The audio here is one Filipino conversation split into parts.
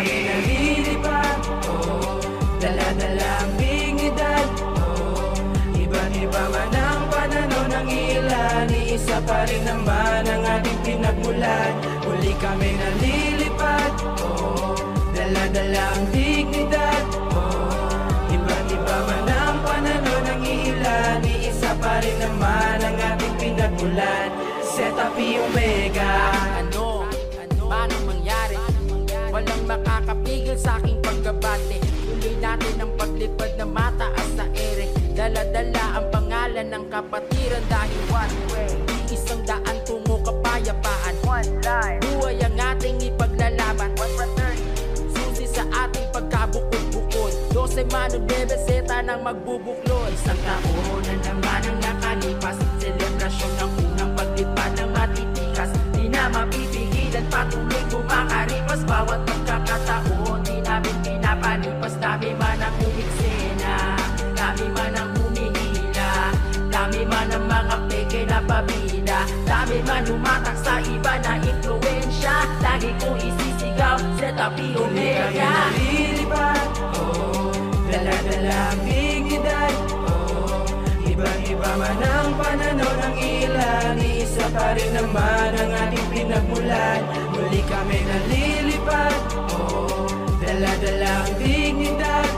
kami nalilipad, dala-dala ang dignidad. Iba't iba man ang pananaw ng ilan, iisa pa rin naman ang ating pinagmulan. Muli kami nalilipad, dala-dala ang dignidad. Iba't iba man ang pananaw ng ilan, iisa pa rin naman ang ating pinagmulan. Zeta Pi Omega. Ano man ang mangyari, walang makakapigil sa aking pagbabate. Tuloy natin ang paglipad na mataas sa ere. Dala-dala ang pangalan ng kapatiran dahil one way, isang daan tungo kapayapaan. One life, buhay ang ating ipaglalaban. One fraternity, susi sa ating pagkabukod-bukod. 12 mano debe seta ng magbubuklod. Isang taon na naman ang nakalipas, selebrasyon ng unang paglipad ng matitikas. Di na mapipigilan, patuloy kumakaripas. Bawat pagkakataon, di namin pinapalipas. Dami man ang umiksena, dami man ang humihila, dami man ang mga peke na pabida, dami man humatak sa iba na influensya. Lagi kong isisigaw, Zeta Pi Omega. Kami nalilipad, dala-dala ang dignidad. Iba't iba man ang pananaw ng ilan, iisa pa rin naman ang ating pinagmulan. Muli kami nalilipad, dala-dala ang dignidad.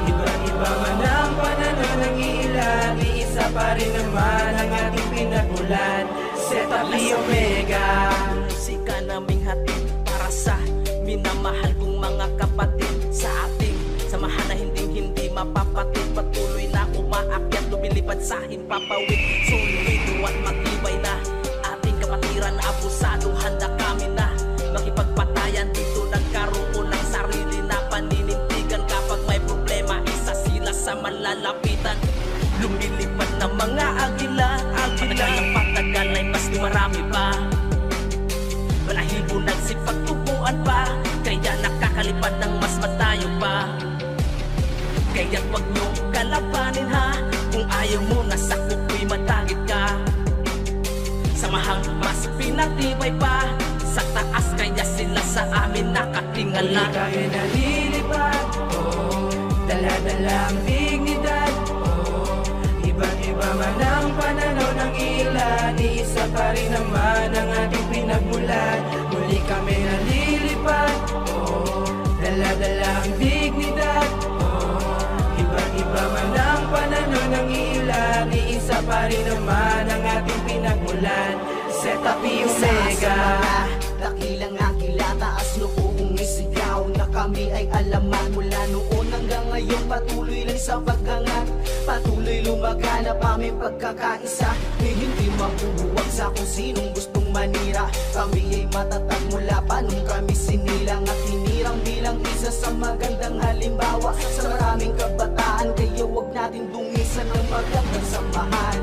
Iba't iba man ang pananaw ng ilan, iisa pa rin naman ang ating pinagmulan. Zeta Pi Omega. Musika naming hatid para sa minamahal kong mga kapatid. Sa ating samahan na hindi mapapatid. Patuloy na umaakyat, lumilipad sa himpapawid. Solido at matibay na ating kapatiran. Abusado, handa kami na makipagpatayan. Dito nagkaroon ng sarili na paninindigan. Kapag may problema, isa sila sa malalapitan. Lumilipad na mga agila. Patagal ng patagal ay mas marami pa. Balahibo nagsipagtubuan pa, kaya nakakalipad ng mas matayo pa. Kaya't wag niyong kalabanin ha, kung ayaw mo nasa kuko'y matagit ka. Samahang mas pinatibay pa, sa taas kaya sila sa amin nakatingala. Muli kami nalilipad, dala-dala ang dignidad. Iba't iba man ang pananaw ng ilan, iisa pa rin naman ang ating pinagmulan. Muli kami nalilipad, dala-dala ang dignidad. Iba't iba man ang pananaw ng ilan, iisa pa rin naman ang ating pinagmulan. Zeta Pi Omega. Dakilang agila, taas noong isigaw na kami ay alaman. Mula noon hanggang ngayon patuloy lang sa paggangat. Patuloy lumaganap aming pagkakaisa. May hindi mabubuwag sa kung sinong gustong manira. Kami ay matatag mula pa nung kami sinilang at hinirang bilang isa sa magandang halimbawa sa maraming kabataan. Kaya wag natin dungisan ng magandang samahan.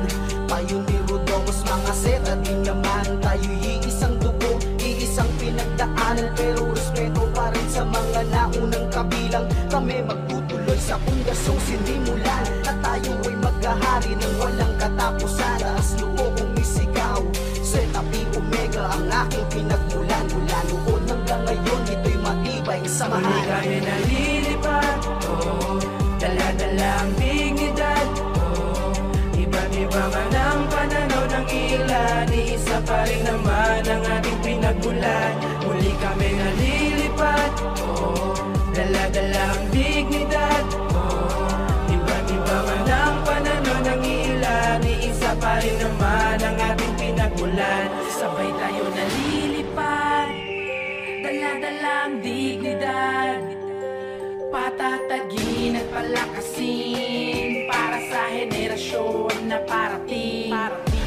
Pioneer Rodomos, mga Zeta din naman. Tayo iisang dugo, iisang pinagdaanan. Pero respeto pa rin sa mga naunang kabilang. Kami magtutuloy sa pundasyong sinimulan. At tayo ay maghahari ng walang katapusan. Taas loob kong isigaw, Zeta Pi Omega ang aking pinagmulan. Mula noon hanggang ngayon, ito'y matibay ang samahan. Muli kami nalilipad, dala-dala ang dignidad. Iba't iba man ang pananaw ng ilan, iisa pa rin naman ang ating pinagmulan. Muli kami nalilipad, dala-dala ang dignidad. Iba't iba man ang pananaw ng ilan, iisa pa rin naman ang ating pinagmulan. Sabay tayo nalilipad, dala-dala ang dignidad. Patatagin at palakasin para sa henerasyon na parating.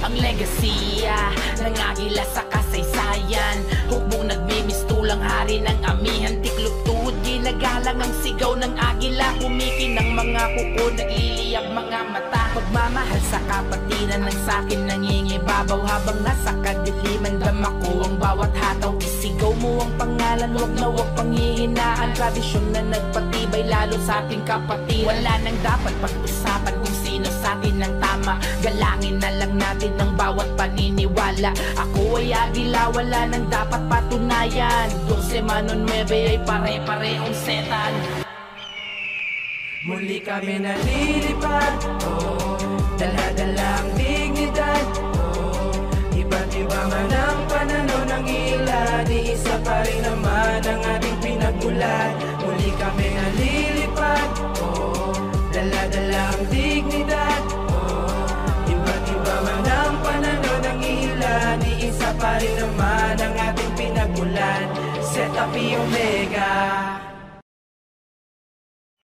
Ang legasiya ng agila sa kasaysayan. Hukbong nagmimistulang hari ng amihan. Tiklop tuhod, ginagalang ang sigaw ng agila. Kumikinang mga kuko, nagliliyab mga mata. Pagmamahal sa kapatiran ng sakin nangingiba. ibabaw habang nasa kadiliman. Dama ko ang bawat hataw, isigaw mo ang pangalan, wag na wag panghihinaan. Tradisyon na nagpatibay lalo sa ating kapatid. Wala nang dapat pag-usapan kung sino sa atin ang tama. Galangin na lang natin ang bawat paniniwala. Ako ay agila, wala nang dapat patunayan. 12 manon 9 ay pare-parehong setan. Muli kami nalilipad, dala-dala ang dignidad, iba't iba man ang pananaw ng ilan, iisa pa rin naman ang ating pinagmulan. Muli kami nalilipad, dala-dala ang dignidad, iba't iba man ang pananaw ng ilan, iisa pa rin naman ang ating pinagmulan. Zeta Pi Omega.